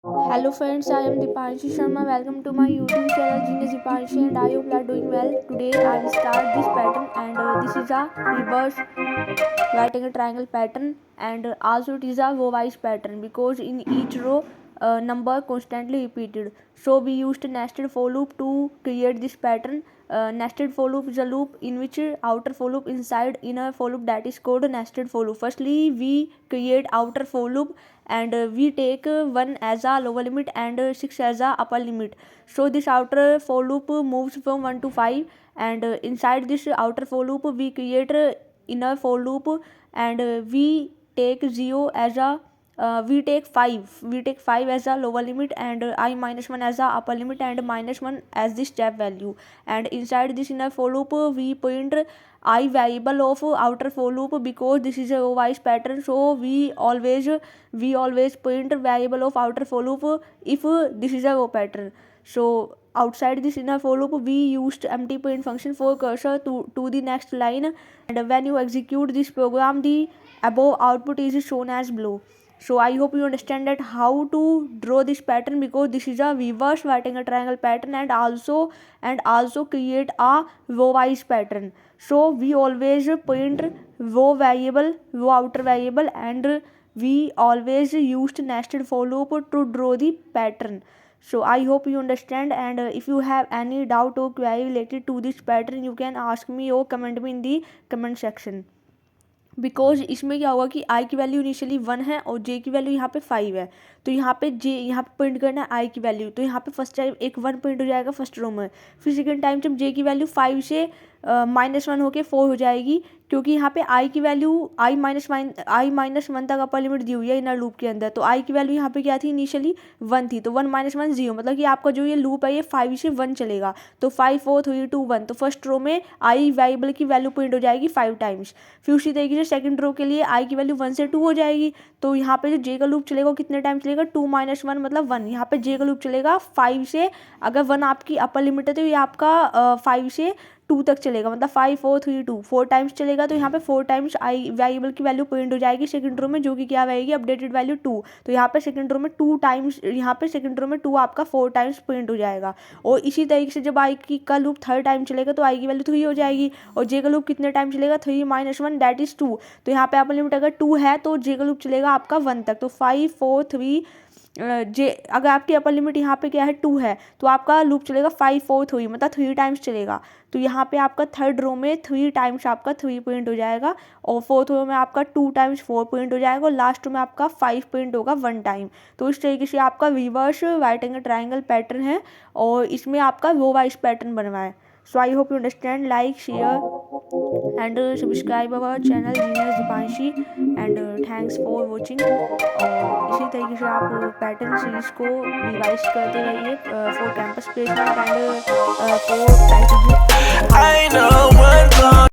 Hello friends, I am Dipanshi Sharma. Welcome to my YouTube channel Genius Dipanshi, and I hope you are doing well. Today I will start this pattern, and this is a reverse rectangle triangle pattern, and also it is a row wise pattern because in each row number constantly repeated. So we used nested for loop to create this pattern. Nested for loop is a loop in which outer for loop inside inner for loop, that is called nested for loop. Firstly we create outer for loop, and we take 1 as a lower limit and 6 as a upper limit. So this outer for loop moves from 1 to 5, and inside this outer for loop we create inner for loop, and we take 0 as a we take 5 as a lower limit, and I minus 1 as a upper limit, and minus 1 as the step value. And inside this inner for loop we point I variable of outer for loop because this is a row wise pattern. So we always point variable of outer for loop if this is a row pattern. So outside this inner for loop we used empty point function for cursor to the next line, and when you execute this program the above output is shown as below. So I hope you understand that how to draw this pattern, because this is a reverse rectangle triangle pattern, and also create a row wise pattern. So we always point row variable, row outer variable, and we always used nested for loop to draw the pattern. So I hope you understand, and if you have any doubt or query related to this pattern you can ask me or comment me in the comment section. Because इसमें क्या होगा कि आई की value initially 1 है और जे की value यहाँ पे 5 है, तो यहाँ पे यहाँ पे पॉइंट करना है आई की वैल्यू, तो यहाँ पे फर्स्ट टाइम एक 1 पॉइंट हो जाएगा फर्स्ट रो में, फिर सेकेंड टाइम जब जे की वैल्यू 5 से -1 होके 4 हो जाएगी, क्योंकि यहाँ पे आई की वैल्यू आई माइनस 1 तक अपर लिमिट दी हुई है इनर लूप के अंदर, तो आई की वैल्यू यहाँ पे क्या थी इनिशियली 1 थी, तो 1 - 1 0, मतलब कि आपका जो ये लूप है ये 5 से 1 चलेगा, तो 5 4 3 2 1, तो फर्स्ट रो में आई वेरिएबल की वैल्यू पॉइंट हो जाएगी 5 टाइम्स। फिर उसी तरीके से सेकंड रो के लिए आई की वैल्यू 1 से 2 हो जाएगी, तो यहाँ पे जो जे का लूप चलेगा कितने टाइम चलेगा 2 - 1 मतलब 1, यहाँ पे जे का लूप चलेगा 5 से, अगर 1 आपकी अपर लिमिट है तो ये आपका 5 से 2 तक चलेगा, मतलब 5 4 3 2 4 टाइम्स चलेगा, तो यहाँ पे 4 टाइम्स आई वेरिएबल की वैल्यू पॉइंट हो जाएगी सेकंड रो में, जो कि क्या रहेगी अपडेटेड वैल्यू 2, तो यहाँ पे सेकंड रो में 2 टाइम्स, यहाँ पे सेकंड रो में 2 आपका 4 टाइम्स पॉइंट हो जाएगा। और इसी तरीके से जब आई की का लूप थर्ड टाइम चलेगा तो आई की वैल्यू 3 हो जाएगी, और जे का लूप कितने टाइम चलेगा 3 - 1 दैट इज 2, तो यहाँ पे अपर लिमिट अगर 2 है तो जे का लूप चलेगा आपका 1 तक, तो 5 4 3 जे अगर आपकी अपर लिमिट यहाँ पे क्या है 2 है तो आपका लूप चलेगा 5 4 3, मतलब 3 टाइम्स चलेगा, तो यहाँ पे आपका थर्ड रो में 3 टाइम्स आपका 3 पॉइंट हो जाएगा, और फोर्थ रो में आपका 2 टाइम्स 4 पॉइंट हो जाएगा, और लास्ट में आपका 5 पॉइंट होगा 1 टाइम। तो इस तरीके से आपका reverse right angle triangle pattern है, और इसमें आपका रो वाइज पैटर्न बनवा है। So I hope you understand, like share and subscribe our channel genius Deepanshi, and thanks for watching. और इसी तरीके से आप पैटर्न सीरीज को रिवाइज करते रहिए for campus placement and for